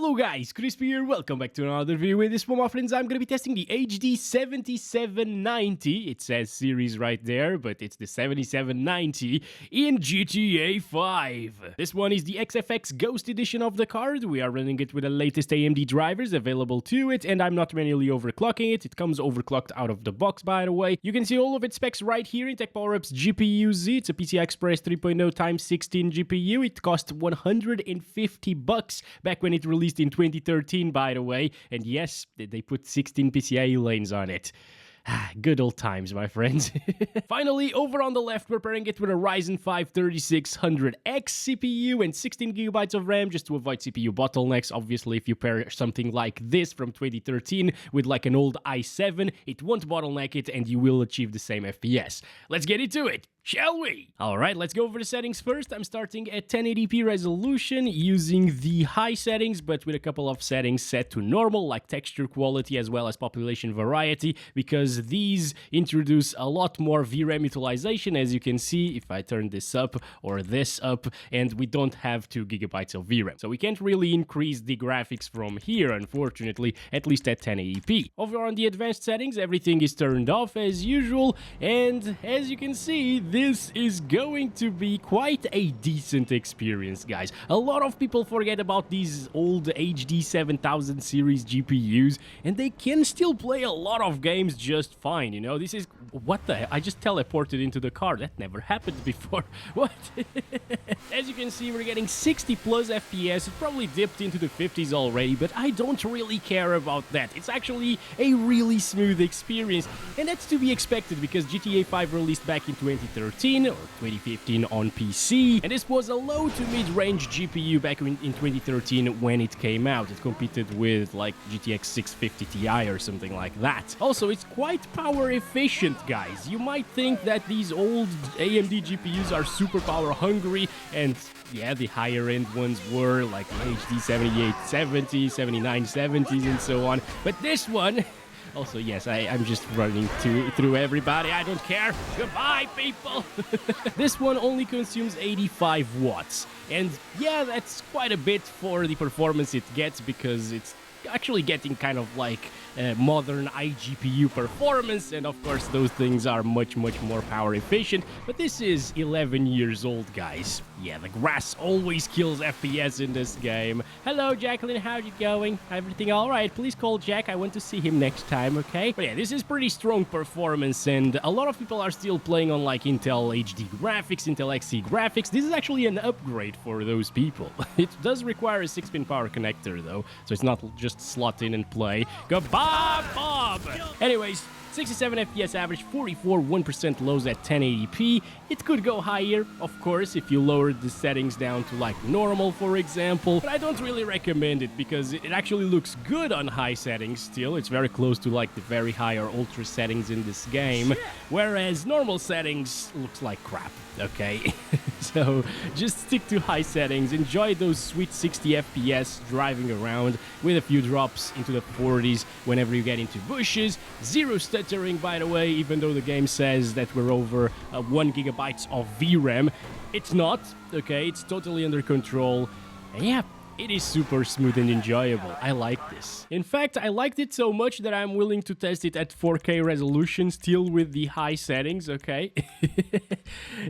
Hello guys, Crispy here, welcome back to another video. In this one, my friends, I'm going to be testing the HD 7790. It says series right there, but it's the 7790 in GTA 5. This one is the XFX Ghost edition of the card. We are running it with the latest AMD drivers available to it, and I'm not manually overclocking it. It comes overclocked out of the box, by the way. You can see all of its specs right here in Tech Power Up's GPU-Z. It's a PCI Express 3.0 x 16 GPU. It cost $150 back when it released in 2013, by the way, and yes, they put 16 PCIe lanes on it. Good old times, my friends. Finally, over on the left, we're pairing it with a Ryzen 5 3600X CPU and 16GB of RAM just to avoid CPU bottlenecks. Obviously, if you pair something like this from 2013 with like an old i7, it won't bottleneck it and you will achieve the same FPS. Let's get into it, shall we? Alright, let's go over the settings first. I'm starting at 1080p resolution using the high settings, but with a couple of settings set to normal, like texture quality as well as population variety, because these introduce a lot more VRAM utilization, as you can see if I turn this up or this up, and we don't have 2GB of VRAM. So we can't really increase the graphics from here, unfortunately, at least at 1080p. Over on the advanced settings, everything is turned off as usual, and as you can see, this is going to be quite a decent experience, guys. A lot of people forget about these old HD 7000 series GPUs, and they can still play a lot of games just fine, you know? This is... what the hell? I just teleported into the car. That never happened before. What? As you can see, we're getting 60 plus FPS. It probably dipped into the 50s already, but I don't really care about that. It's actually a really smooth experience, and that's to be expected because GTA 5 released back in 2013 or 2015 on PC, and this was a low to mid-range GPU back in 2013 when it came out. It competed with like GTX 650 Ti or something like that. Also, it's quite power efficient, guys. You might think that these old AMD GPUs are super power hungry, and yeah, the higher end ones were like the HD 7870, 7970s and so on, but this one... Also, yes, I'm just running through everybody. I don't care. Goodbye, people. This one only consumes 85 watts. And yeah, that's quite a bit for the performance it gets because it's actually getting kind of like modern iGPU performance, and of course those things are much more power efficient, but this is 11 years old, guys. Yeah, the grass always kills FPS in this game. Hello, Jacqueline, how's it going? Everything all right? Please call Jack. I want to see him next time, okay? But yeah, this is pretty strong performance, and a lot of people are still playing on like Intel HD graphics, Intel Xe graphics. This is actually an upgrade for those people. It does require a 6-pin power connector though, so it's not just slot in and play. Goodbye, Bob! Anyways, 67 FPS average, 1% lows at 1080p. It could go higher, of course, if you lowered the settings down to like normal, for example, but I don't really recommend it because it actually looks good on high settings still. It's very close to like the very high or ultra settings in this game, whereas normal settings looks like crap, okay? So just stick to high settings, enjoy those sweet 60 FPS driving around with a few drops into the 40s whenever you get into bushes. Zero stuttering, by the way, even though the game says that we're over 1GB of VRAM. It's not, okay? It's totally under control. And yeah, it is super smooth and enjoyable. I like this. In fact, I liked it so much that I'm willing to test it at 4K resolution still with the high settings, okay?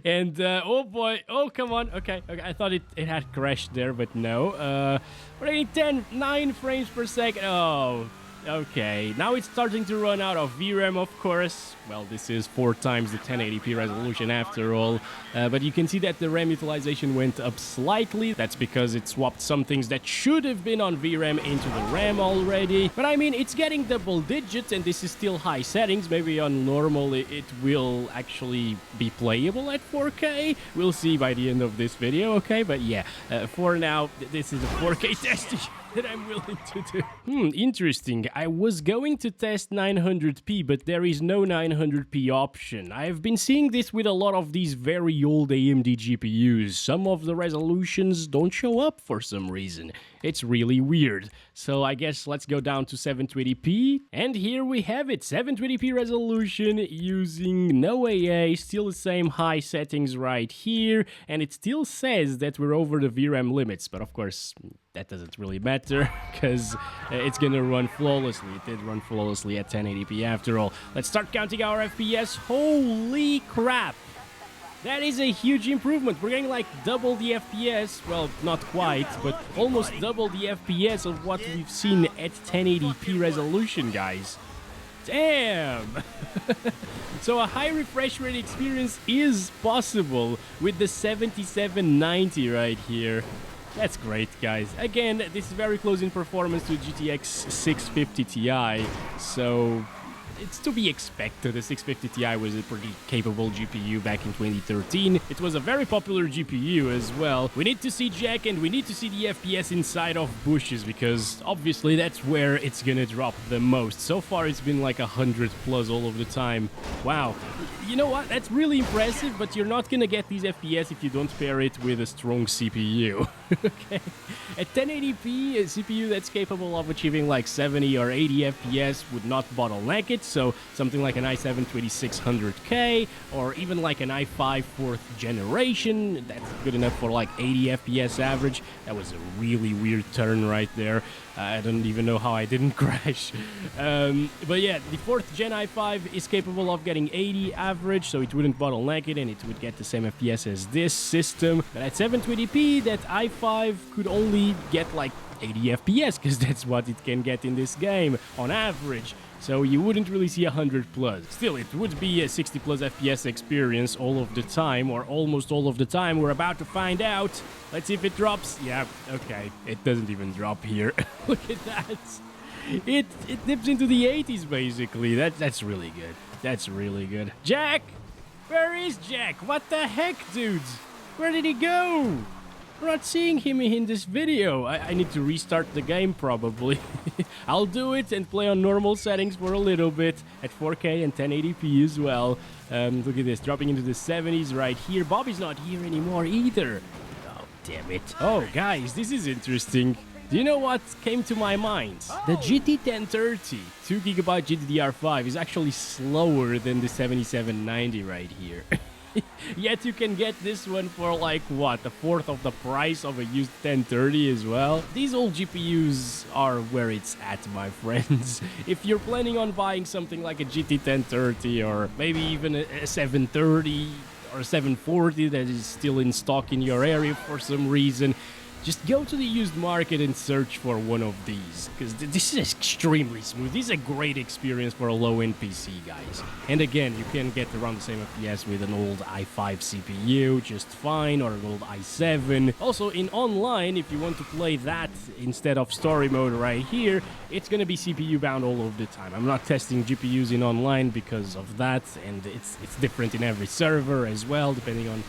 And, oh boy, oh, come on, okay, I thought it had crashed there, but no. We're getting 9 frames per second, oh... Okay, now it's starting to run out of VRAM, of course. Well, this is 4 times the 1080p resolution after all. But you can see that the RAM utilization went up slightly. That's because it swapped some things that should have been on VRAM into the RAM already. But I mean, it's getting double digits and this is still high settings. Maybe on normal it will actually be playable at 4K. We'll see by the end of this video, okay? But yeah, for now, this is a 4K testing that I'm willing to do. Interesting. I was going to test 900p, but there is no 900p option. I've been seeing this with a lot of these very old AMD GPUs. Some of the resolutions don't show up for some reason. It's really weird. So I guess let's go down to 720p. And here we have it, 720p resolution using no AA, still the same high settings right here. And it still says that we're over the VRAM limits, but of course, that doesn't really matter because it's gonna run flawlessly. It did run flawlessly at 1080p after all. Let's start counting our FPS. Holy crap! That is a huge improvement. We're getting like double the FPS. Well, not quite, but almost double the FPS of what we've seen at 1080p resolution, guys. Damn! So a high refresh rate experience is possible with the 7790 right here. That's great, guys. Again, this is very close in performance to GTX 650 Ti, so it's to be expected. The 650 Ti was a pretty capable GPU back in 2013. It was a very popular GPU as well. We need to see Jack and we need to see the FPS inside of bushes because obviously that's where it's gonna drop the most. So far it's been like 100 plus all of the time. Wow. You know what? That's really impressive, but you're not gonna get these FPS if you don't pair it with a strong CPU. Okay. At 1080p, a CPU that's capable of achieving like 70 or 80 FPS would not bottleneck it. So something like an i7 2600K or even like an i5 4th generation, that's good enough for like 80 FPS average. That was a really weird turn right there. I don't even know how I didn't crash. But yeah, the 4th gen i5 is capable of getting 80 average, so it wouldn't bottleneck it and it would get the same FPS as this system. But at 720p, that i5 could only get like 80 FPS because that's what it can get in this game on average. So you wouldn't really see 100 plus. Still, it would be a 60 plus FPS experience all of the time, or almost all of the time. We're about to find out. Let's see if it drops. Yeah, okay. It doesn't even drop here. Look at that. It dips into the 80s, basically. That's really good. That's really good. Jack! Where is Jack? What the heck, dudes? Where did he go? We're not seeing him in this video. I need to restart the game, probably. I'll do it and play on normal settings for a little bit at 4K and 1080p as well. Look at this, dropping into the 70s right here. Bobby's not here anymore either. Oh, damn it. Oh, guys, this is interesting. Do you know what came to my mind? The GT 1030 2GB GDDR5 is actually slower than the 7790 right here. Yet you can get this one for like, what, a fourth of the price of a used 1030 as well? These old GPUs are where it's at, my friends. If you're planning on buying something like a GT 1030 or maybe even a 730 or a 740 that is still in stock in your area for some reason, just go to the used market and search for one of these, because this is extremely smooth. This is a great experience for a low-end PC, guys. And again, you can get around the same FPS with an old i5 CPU just fine, or an old i7. Also, in online, if you want to play that instead of story mode right here, it's going to be CPU bound all of the time. I'm not testing GPUs in online because of that, and it's different in every server as well, depending on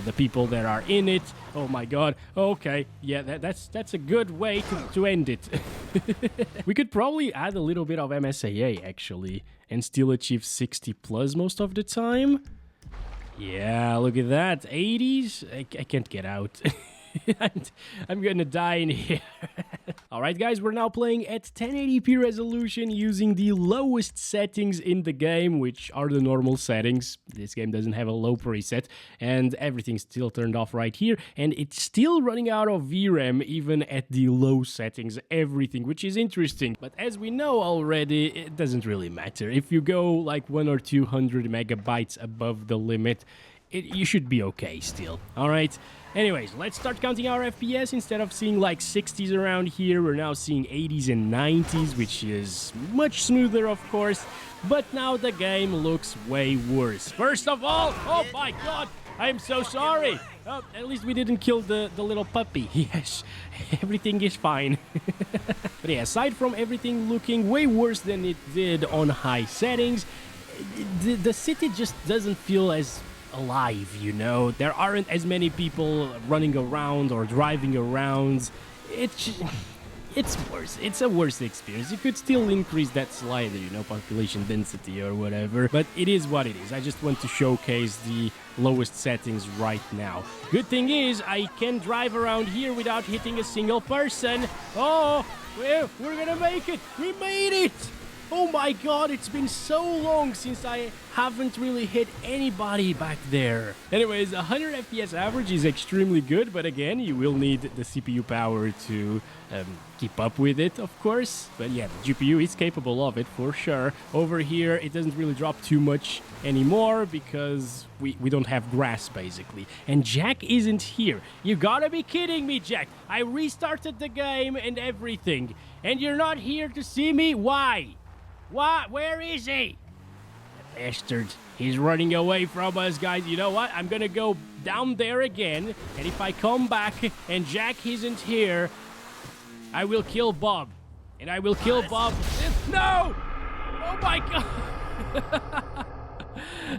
the people that are in it. Oh my god. Okay, yeah, that's a good way to end it. We could probably add a little bit of MSAA actually and still achieve 60 plus most of the time. Yeah, look at that. 80s. I can't get out. I'm gonna die in here. Alright guys, we're now playing at 1080p resolution using the lowest settings in the game, which are the normal settings. This game doesn't have a low preset, and everything's still turned off right here, and it's still running out of VRAM even at the low settings, everything, which is interesting. But as we know already, it doesn't really matter. If you go like 100 or 200 megabytes above the limit, you should be okay still. Alright? Anyways, let's start counting our FPS. Instead of seeing like 60s around here, we're now seeing 80s and 90s, which is much smoother, of course. But now the game looks way worse. First of all, oh my god, I'm so sorry. Oh, at least we didn't kill the little puppy. Yes, everything is fine. But yeah, aside from everything looking way worse than it did on high settings, the city just doesn't feel as alive, you know. There aren't as many people running around or driving around. it's worse. It's a worse experience. You could still increase that slider, you know, population density or whatever, but it is what it is. I just want to showcase the lowest settings right now. Good thing is, I can drive around here without hitting a single person. Oh, we're gonna make it. We made it. Oh my god, it's been so long since I haven't really hit anybody back there. Anyways, 100 FPS average is extremely good, but again, you will need the CPU power to keep up with it, of course. But yeah, the GPU is capable of it for sure. Over here, it doesn't really drop too much anymore because we don't have grass, basically. And Jack isn't here. You gotta be kidding me, Jack. I restarted the game and everything, and you're not here to see me? Why? What? Where is he? The bastard. He's running away from us, guys. You know what? I'm gonna go down there again, and if I come back and Jack isn't here, I will kill Bob. And I will kill Bob. No! Oh my god!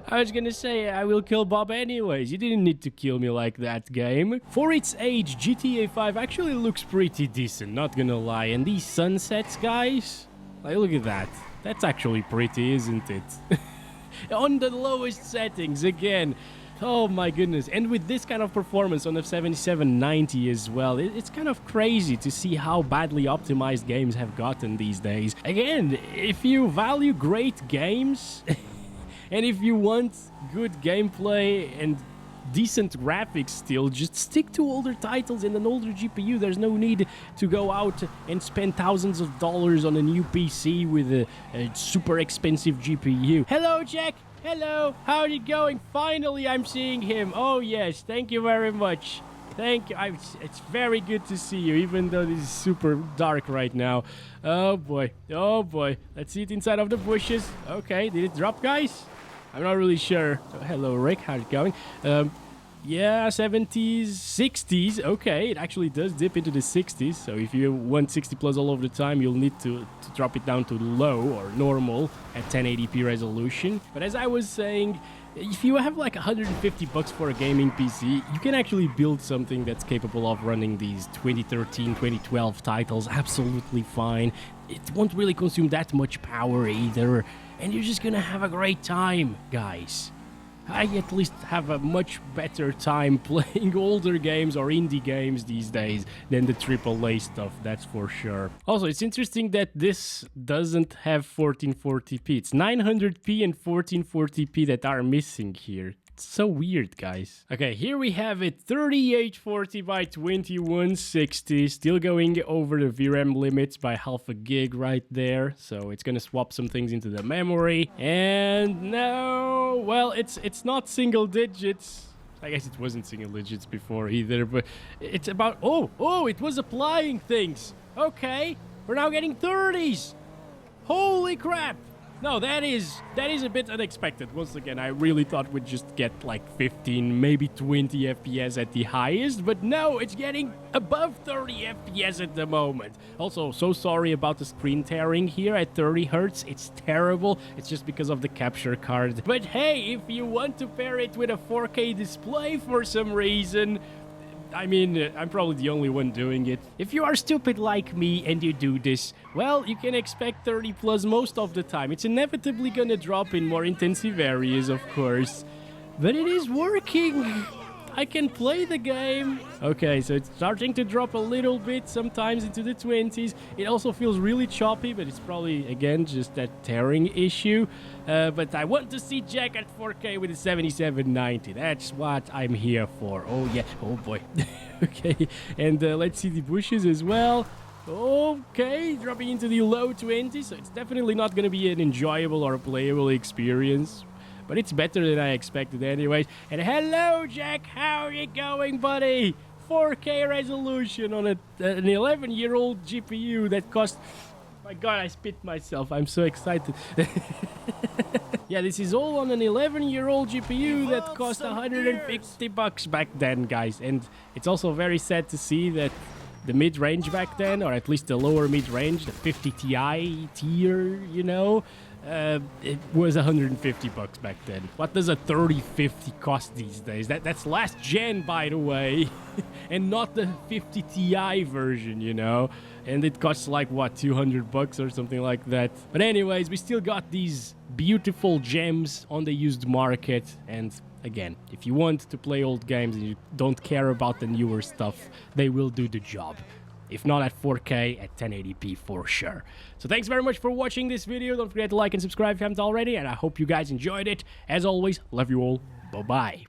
I was gonna say, I will kill Bob anyways. You didn't need to kill me like that, game. For its age, GTA 5 actually looks pretty decent, not gonna lie. And these sunsets, guys, like, look at that. That's actually pretty, isn't it? On the lowest settings again. Oh my goodness. And with this kind of performance on the 7790 as well, it's kind of crazy to see how badly optimized games have gotten these days. Again, if you value great games and if you want good gameplay and decent graphics still, just stick to older titles and an older GPU. There's no need to go out and spend thousands of dollars on a new PC with a super expensive GPU. Hello, Jack. Hello. How's it going? Finally, I'm seeing him. Oh, yes. Thank you very much. Thank you. It's very good to see you, even though this is super dark right now. Oh, boy. Oh, boy. Let's see it inside of the bushes. Okay. Did it drop, guys? I'm not really sure. So, hello, Rick. How's it going? Yeah, 70s, 60s. Okay, it actually does dip into the 60s. So if you want 60 plus all of the time, you'll need to drop it down to low or normal at 1080p resolution. But as I was saying, if you have like $150 for a gaming PC, you can actually build something that's capable of running these 2013, 2012 titles absolutely fine. It won't really consume that much power either. And you're just gonna have a great time, guys. I at least have a much better time playing older games or indie games these days than the AAA stuff, that's for sure. Also, it's interesting that this doesn't have 1440p. It's 900p and 1440p that are missing here. It's so weird, guys. Okay, here we have it, 3840 by 2160, still going over the VRAM limits by half a gig right there. So it's gonna swap some things into the memory. And no, well, it's not single digits. I guess it wasn't single digits before either, but it's about, oh, it was applying things. Okay, we're now getting 30s. Holy crap. No, that is a bit unexpected. Once again, I really thought we'd just get like 15, maybe 20 FPS at the highest, but no, it's getting above 30 FPS at the moment. Also, so sorry about the screen tearing here at 30 Hertz. It's terrible. It's just because of the capture card. But hey, if you want to pair it with a 4K display for some reason, I mean, I'm probably the only one doing it. If you are stupid like me and you do this, well, you can expect 30 plus most of the time. It's inevitably gonna drop in more intensive areas, of course. But it is working! I can play the game! Okay, so it's starting to drop a little bit, sometimes into the 20s. It also feels really choppy, but it's probably, again, just that tearing issue. But I want to see Jack at 4K with a 7790. That's what I'm here for. Oh, yeah. Oh, boy. Okay, and let's see the bushes as well. Okay, dropping into the low 20s, so it's definitely not going to be an enjoyable or playable experience. But it's better than I expected anyways. And hello, Jack. How are you going, buddy? 4K resolution on an 11-year-old GPU that cost... My God, I spit myself. I'm so excited. Yeah, this is all on an 11-year-old GPU that cost $150 back then, guys. And it's also very sad to see that the mid-range back then, or at least the lower mid-range, the 50 Ti tier, you know, It was 150 bucks back then. What does a 3050 cost these days? That's last gen, by the way, and not the 50 Ti version, you know. And it costs like what, 200 bucks or something like that. But anyways, we still got these beautiful gems on the used market. And again, if you want to play old games and you don't care about the newer stuff, they will do the job. If not at 4K, at 1080p for sure. So thanks very much for watching this video. Don't forget to like and subscribe if you haven't already. And I hope you guys enjoyed it. As always, love you all. Bye-bye.